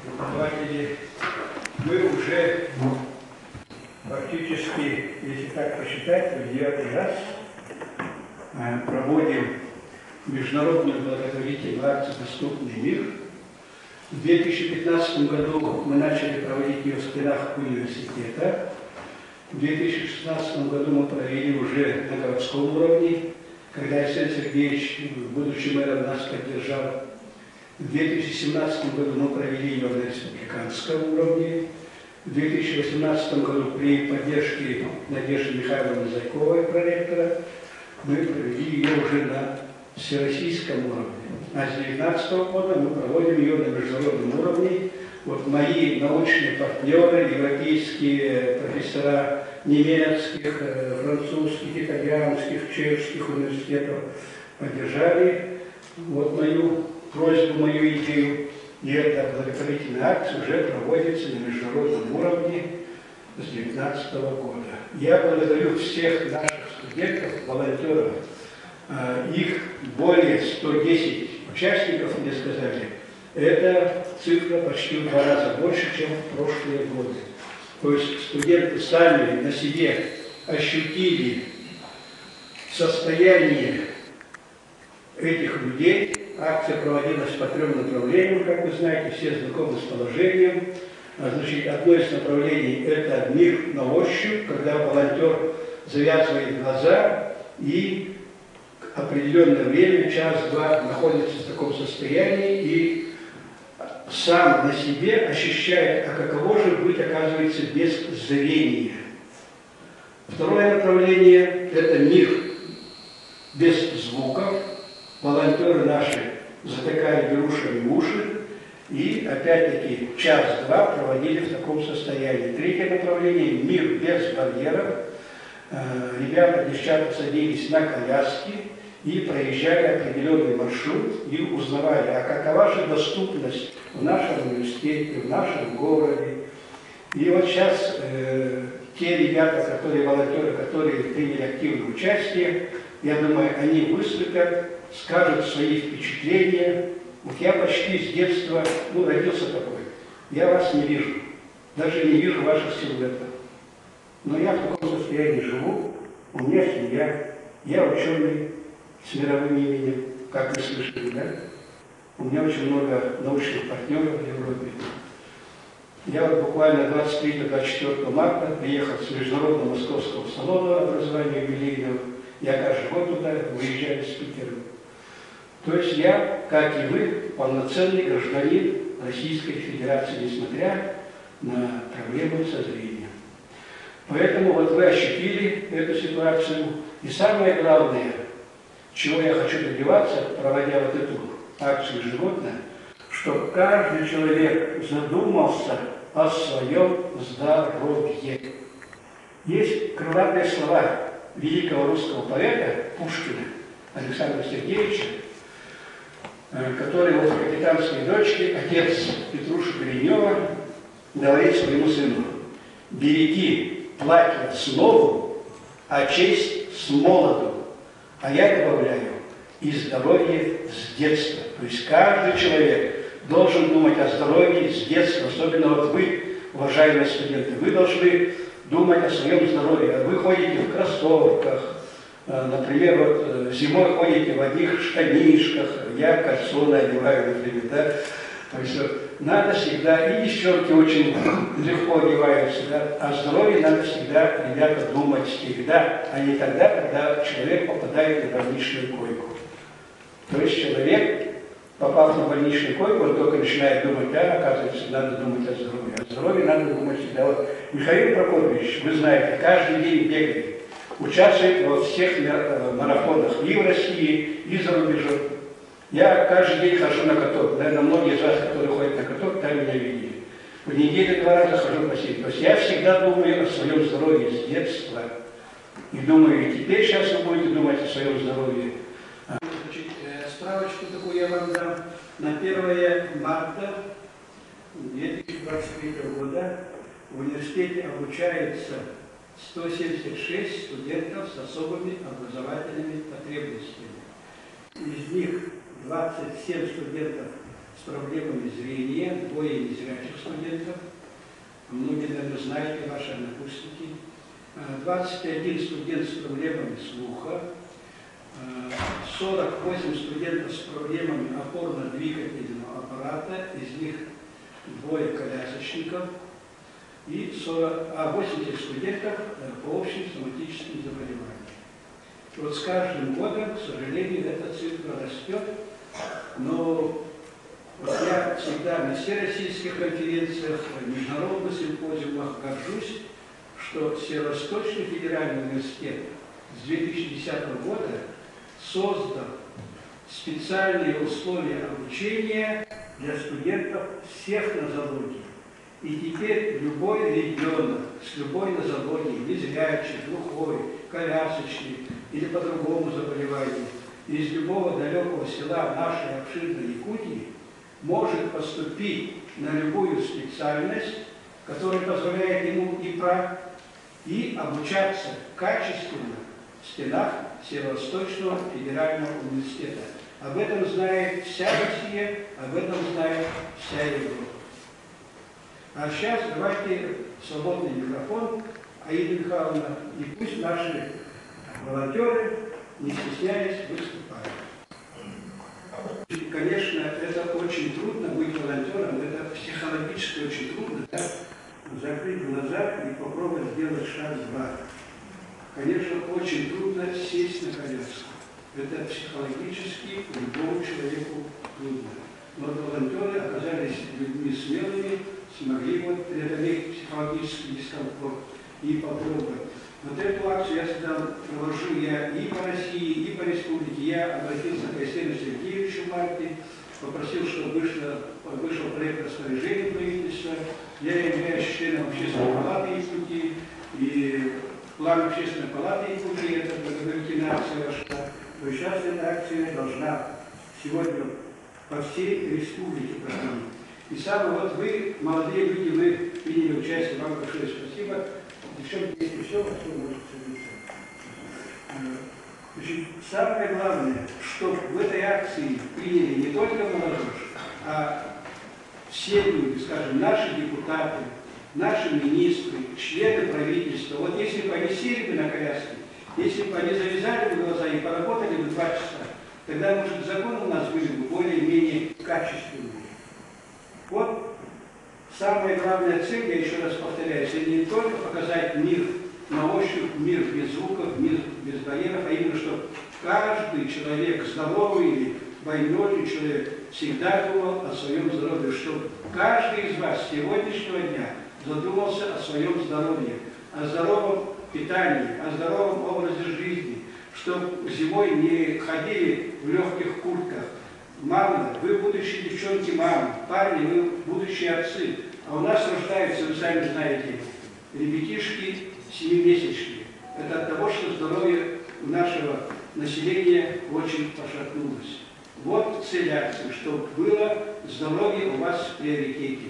преподаватели, мы уже практически, если так посчитать, в 9-й раз проводим международную благотворительную акцию «Доступный мир». В 2015 году мы начали проводить ее в стенах университета. В 2016 году мы провели уже на городском уровне, когда Александр Сергеевич, будучи мэром, нас поддержал. В 2017 году мы провели ее на республиканском уровне. В 2018 году при поддержке Надежды Михайловны Зайковой, проректора, мы провели ее уже на всероссийском уровне. А с 2019 года мы проводим ее на международном уровне. Вот мои научные партнеры, европейские профессора немецких, французских, итальянских, чешских университетов поддержали вот мою просьбу, мою идею. И эта благотворительная акция уже проводится на международном уровне с 2019 года. Я благодарю всех наших студентов, волонтеров. Их более 110 участников, мне сказали. Это цифра почти в 2 раза больше, чем в прошлые годы. То есть студенты сами на себе ощутили состояние этих людей. Акция проводилась по 3 направлениям, как вы знаете, все знакомы с положением. Значит, одно из направлений – это мир на ощупь, когда волонтер завязывает глаза и определенное время, час-два, находится в таком состоянии и сам на себе ощущает, а каково же быть, оказывается, без зрения. Второе направление – это мир без звуков. Волонтеры наши затыкали берушами уши и, опять-таки, час-два проводили в таком состоянии. Третье направление – мир без барьеров. Ребята, девчата садились на коляски и проезжали определенный маршрут и узнавали, а какова же доступность в нашем университете, в нашем городе. И вот сейчас те ребята, которые волонтеры, которые приняли активное участие, я думаю, они выступят, скажут свои впечатления. Вот я почти с детства, родился такой. Я вас не вижу, даже не вижу ваших силуэтов. Но я в таком состоянии живу, у меня семья, я ученый с мировым именем, как вы слышали, да? У меня очень много научных партнеров в Европе. Я вот буквально 23-24 марта приехал с Международного Московского салона образования юбилейного. Я каждый год туда выезжаю спикером. То есть я, как и вы, полноценный гражданин Российской Федерации, несмотря на проблемы со зрением. Поэтому вот вы ощутили эту ситуацию. И самое главное, чего я хочу добиваться, проводя вот эту акцию ежегодно, чтобы каждый человек задумался о своем здоровье. Есть крылатые слова великого русского поэта Пушкина Александра Сергеевича, который вот в «Капитанской дочке» отец Петруша Гринева говорит своему сыну: «Береги платье с нову, а честь с молоду». А я добавляю: и здоровье с детства. То есть каждый человек должен думать о здоровье с детства. Особенно вот вы, уважаемые студенты, вы должны думать о своем здоровье. Вы ходите в кроссовках, например, вот зимой ходите в одних штанишках, я кальсоны одеваю, например, да. То есть надо всегда, и девчонки очень легко одеваются, да, о здоровье надо всегда, ребята, думать всегда, а не тогда, когда человек попадает на больничную койку. То есть человек, попав на больничную койку, он только начинает думать, да, оказывается, надо думать о здоровье. О здоровье надо думать всегда. Вот Михаил Прокопьевич, вы знаете, каждый день бегает, участвует во всех марафонах и в России, и за рубежом. Я каждый день хожу на каток. Наверное, многие из вас, которые ходят на каток, там меня видели. В неделю 2 раза хожу по сети. То есть я всегда думаю о своем здоровье с детства. И думаю, и теперь сейчас вы будете думать о своем здоровье. Значит, справочку такую я вам дам. На 1 марта 2023 года в университете обучается 176 студентов с особыми образовательными потребностями. Из них 27 студентов с проблемами зрения, двое незрячих студентов. Многие, наверное, знаете, ваши однокурсники. 21 студент с проблемами слуха, 48 студентов с проблемами опорно-двигательного аппарата, из них двое колясочников, и 80 студентов по общим соматическим заболеваниям. Вот с каждым годом, к сожалению, эта цифра растет, но вот я всегда на всероссийских конференциях, международных симпозиумах горжусь, что Северо-Восточный федеральный университет с 2010 года создал специальные условия обучения для студентов всех нозологий. И теперь любой ребенок с любой нозологией, незрячий, глухой, колясочный или по другому заболеванию, из любого далекого села нашей обширной Якутии может поступить на любую специальность, которая позволяет ему и обучаться качественно в стенах Северо-Восточного федерального университета. Об этом знает вся Россия, об этом знает вся Европа. А сейчас давайте свободный микрофон, Аида Михайловна, и пусть наши волонтеры, не стесняясь, выступают. Конечно, это очень трудно быть волонтером, это психологически очень трудно, да? Закрыть глаза и попробовать сделать шаг-два. Конечно, очень трудно сесть на коляску. Это психологически любому человеку трудно. Но волонтеры оказались людьми смелыми, смогли вот преодолеть психологический дискомфорт и попробовать. Вот эту акцию я всегда провожу и по России, и по республике. Я обратился к Алексею Сергеевичу в марте, попросил, чтобы вышел проект распоряжения правительства. Я являюсь членом Общественной палаты Якутии, и план Общественной палаты Якутии, это благотворительная акция вошла. То сейчас эта акция должна сегодня по всей республике проходить. И самое, вот вы, молодые люди, вы приняли участие, вам большое спасибо. Девчонки, если все, что может совершиться. Самое главное, что в этой акции приняли не только молодежь, а все люди, скажем, наши депутаты, наши министры, члены правительства. Вот если бы они сели бы на коляске, если бы они завязали бы глаза и поработали бы 2 часа, тогда, может, законы у нас были бы более-менее качественные. Вот самая главная цель, я еще раз повторяю, это не только показать мир на ощупь, мир без звуков, мир без барьеров, а именно, что каждый человек, здоровый или больной человек, всегда думал о своем здоровье, что каждый из вас с сегодняшнего дня задумался о своем здоровье, о здоровом питании, о здоровом образе жизни, чтобы зимой не ходили в легких куртках. Мамы, вы будущие девчонки мамы, парни, вы будущие отцы. А у нас рождаются, вы сами знаете, ребятишки 7-месячные. Это от того, что здоровье у нашего населения очень пошатнулось. Вот цель акции, чтобы было здоровье у вас в приоритете.